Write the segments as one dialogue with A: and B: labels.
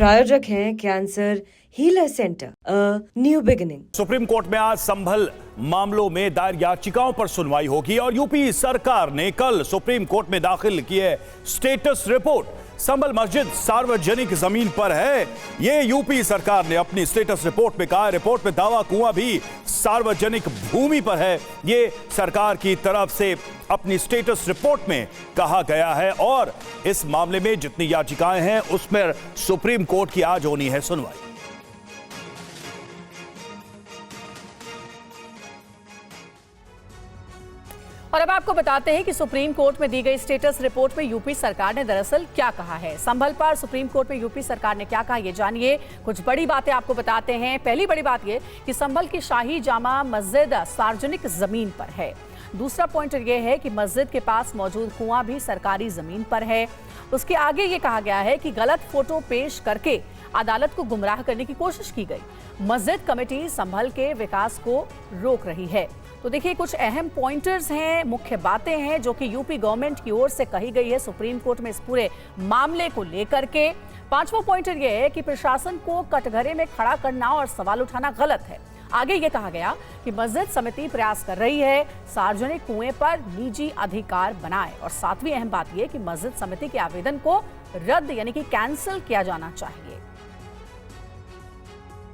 A: प्रायोजक हैं cancer healer centre, new beginning.
B: Supreme court में आज संभल मामलों में दायर याचिकाओं पर सुनवाई होगी और यूपी सरकार ने कल सुप्रीम कोर्ट में दाखिल की है स्टेटस रिपोर्ट। संभल मस्जिद सार्वजनिक जमीन पर है, ये यूपी सरकार ने अपनी स्टेटस रिपोर्ट में कहा है। रिपोर्ट में दावा कुआं भी सार्वजनिक भूमि पर है, ये सरकार की तरफ से अपनी स्टेटस रिपोर्ट में कहा गया है। और इस मामले में जितनी याचिकाएं हैं उसमें सुप्रीम कोर्ट की आज होनी है सुनवाई।
C: और अब आपको बताते हैं कि सुप्रीम कोर्ट में दी गई स्टेटस रिपोर्ट में यूपी सरकार ने दरअसल क्या कहा है। संभल पर सुप्रीम कोर्ट में यूपी सरकार ने क्या कहा, ये जानिए। कुछ बड़ी बातें आपको बताते हैं। पहली बड़ी बात ये कि संभल की शाही जामा मस्जिद सार्वजनिक जमीन पर है। दूसरा पॉइंट ये है कि मस्जिद के पास मौजूद कुआं भी सरकारी जमीन पर है। उसके आगे ये कहा गया है कि गलत फोटो पेश करके अदालत को गुमराह करने की कोशिश की गई। मस्जिद कमेटी संभल के विकास को रोक रही है। तो देखिए, कुछ अहम पॉइंटर्स हैं, मुख्य बातें हैं जो कि यूपी गवर्नमेंट की ओर से कही गई है सुप्रीम कोर्ट में इस पूरे मामले को लेकर के। पांचवा पॉइंटर यह है कि प्रशासन को कटघरे में खड़ा करना और सवाल उठाना गलत है। आगे ये कहा गया कि मस्जिद समिति प्रयास कर रही है सार्वजनिक कुएं पर निजी अधिकार बनाए। और सातवीं अहम बात यह कि मस्जिद समिति के आवेदन को रद्द यानी कि कैंसिल किया जाना चाहिए।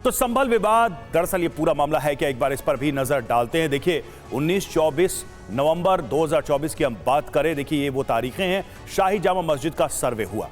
B: तो संभल विवाद, दरअसल ये पूरा मामला है क्या, एक बार इस पर भी नजर डालते हैं। देखिए 19-24 नवंबर 2024 की हम बात करें, देखिए ये वो तारीखें हैं। शाही जामा मस्जिद का सर्वे हुआ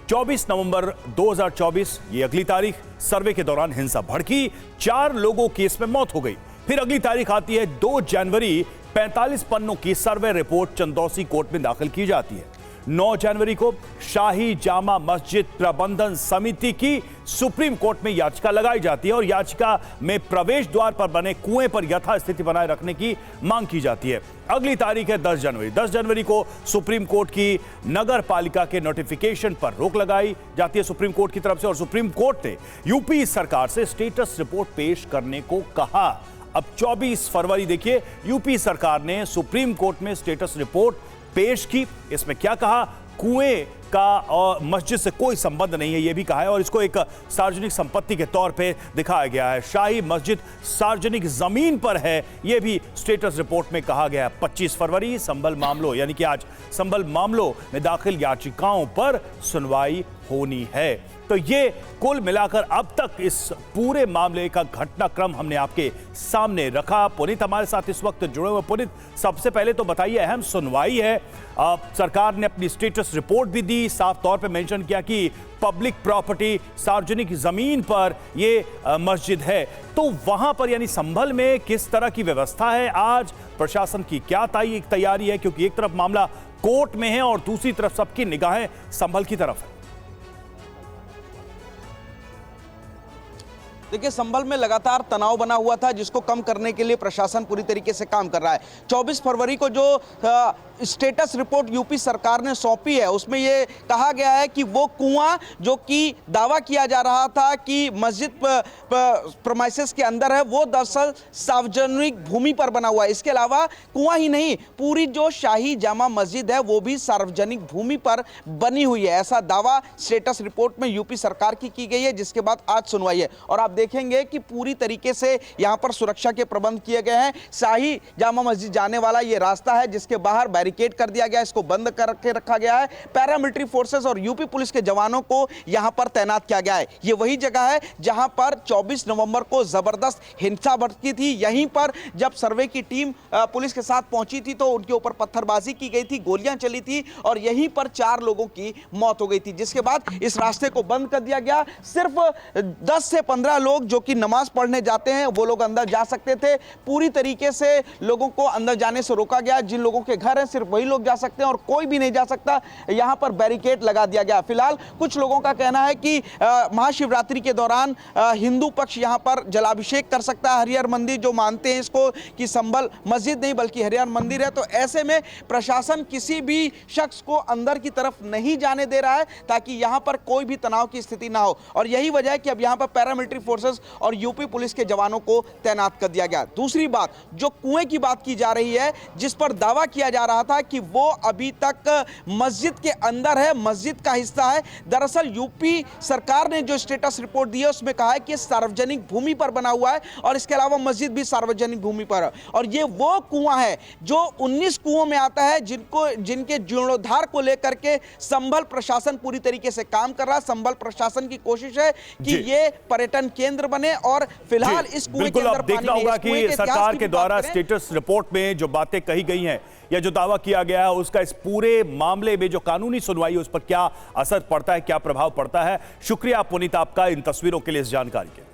B: 24 नवंबर 2024, ये अगली तारीख। सर्वे के दौरान हिंसा भड़की, 4 लोगों की इसमें मौत हो गई। फिर अगली तारीख आती है 2 जनवरी, 45 पन्नों की सर्वे रिपोर्ट चंदौसी कोर्ट में दाखिल की जाती है। 9 जनवरी को शाही जामा मस्जिद प्रबंधन समिति की सुप्रीम कोर्ट में याचिका लगाई जाती है और याचिका में प्रवेश द्वार पर बने कुएं पर यथास्थिति बनाए रखने की मांग की जाती है। अगली तारीख है 10 जनवरी। 10 जनवरी को सुप्रीम कोर्ट की नगर पालिका के नोटिफिकेशन पर रोक लगाई जाती है सुप्रीम कोर्ट की तरफ से और सुप्रीम कोर्ट ने यूपी सरकार से स्टेटस रिपोर्ट पेश करने को कहा। अब 24 फरवरी देखिए, यूपी सरकार ने सुप्रीम कोर्ट में स्टेटस रिपोर्ट पेश की। इसमें क्या कहा, कुएं का और मस्जिद से कोई संबंध नहीं है, यह भी कहा है और इसको एक सार्वजनिक संपत्ति के तौर पे दिखाया गया है। शाही मस्जिद सार्वजनिक जमीन पर है, यह भी स्टेटस रिपोर्ट में कहा गया है। 25 फरवरी संभल मामलों यानी कि आज संभल मामलों में दाखिल याचिकाओं पर सुनवाई होनी है। तो ये कुल मिलाकर अब तक इस पूरे मामले का घटनाक्रम हमने आपके सामने रखा। पुनीत हमारे साथ इस वक्त जुड़े हुए। पुनीत, सबसे पहले तो बताइए, अहम सुनवाई है, सरकार ने अपनी स्टेटस रिपोर्ट भी दी, साफ तौर पे मेंशन किया कि पब्लिक प्रॉपर्टी सार्वजनिक जमीन पर ये मस्जिद है। तो वहां पर यानी संभल में किस तरह की व्यवस्था है, आज प्रशासन की क्या तैयारी है, क्योंकि एक तरफ मामला कोर्ट में है और दूसरी तरफ सबकी निगाहें संभल की तरफ है।
D: देखिए, संभल में लगातार तनाव बना हुआ था जिसको कम करने के लिए प्रशासन पूरी तरीके से काम कर रहा है। 24 फरवरी को जो स्टेटस रिपोर्ट यूपी सरकार ने सौंपी है उसमें ये कहा गया है कि वो कुआं जो कि दावा किया जा रहा था कि मस्जिद प्रीमाइसेस के अंदर है, वो दरअसल सार्वजनिक भूमि पर बना हुआ है। इसके अलावा कुआं ही नहीं, पूरी जो शाही जामा मस्जिद है वो भी सार्वजनिक भूमि पर बनी हुई है, ऐसा दावा स्टेटस रिपोर्ट में यूपी सरकार की गई है, जिसके बाद आज सुनवाई है। और आप देखेंगे कि पूरी तरीके से यहाँ पर सुरक्षा के प्रबंध किए गए हैं। शाही जामा मस्जिद जाने वाला ये रास्ता है जिसके बाहर बैरिकेड कर दिया गया, इसको बंद करके रखा गया है। पैरामिलिट्री फोर्सेस और यूपी पुलिस के जवानों को यहां पर तैनात किया गया है। ये वही जगह है जहां पर 24 नवंबर को जबरदस्त हिंसा भड़की थी। यहीं पर जब सर्वे की टीम पुलिस के साथ पहुंची थी तो उनके ऊपर पत्थरबाजी की गई थी, गोलियां चली थी और यहीं पर 4 लोगों की मौत हो गई थी, जिसके बाद इस रास्ते को बंद कर दिया गया। सिर्फ 10 से 15 लोग जो कि नमाज पढ़ने जाते हैं वो लोग अंदर जा सकते थे। पूरी तरीके से लोगों को अंदर जाने से रोका गया। जिन लोगों के घर हैं सिर्फ वही लोग जा सकते हैं और कोई भी नहीं जा सकता। यहां पर बैरिकेड लगा दिया गया। फिलहाल कुछ लोगों का कहना है कि महाशिवरात्रि के दौरान हिंदू पक्ष यहां पर जलाभिषेक कर सकता है। हरिहर मंदिर जो मानते हैं इसको कि संभल मस्जिद नहीं बल्कि हरिहर मंदिर है, तो ऐसे में प्रशासन किसी भी शख्स को अंदर की तरफ नहीं जाने दे रहा है ताकि यहां पर कोई भी तनाव की स्थिति ना हो। और यही वजह है कि अब यहां पर पैरामिलिट्री फोर्सेस और यूपी पुलिस के जवानों को तैनात कर दिया गया। दूसरी बात, जो कुएं की बात की जा रही है, जिस पर दावा किया जा रहा था कि वो अभी तक मस्जिद के अंदर है, मस्जिद का हिस्सा है। दरअसल यूपी सरकार ने जो स्टेटस रिपोर्ट दी है उसमें कहा है कि सार्वजनिक भूमि पर बना हुआ है और इसके अलावा मस्जिद भी सार्वजनिक भूमि पर है। और ये वो कुआं है जो 19 कुओं में आता है, जिनके जीर्णोद्धार को लेकर के संभल प्रशासन पूरी तरीके से काम कर रहा है। संभल प्रशासन की कोशिश है कि ये पर्यटन केंद्र बने और फिलहाल इस कुएं के अंदर
B: देखना होगा कि सरकार के द्वारा स्टेटस रिपोर्ट में जो बातें कही गई हैं या जो दावा किया गया है उसका इस पूरे मामले में जो कानूनी सुनवाई है उस पर क्या असर पड़ता है, क्या प्रभाव पड़ता है। शुक्रिया पुनीत आपका इन तस्वीरों के लिए, इस जानकारी के लिए।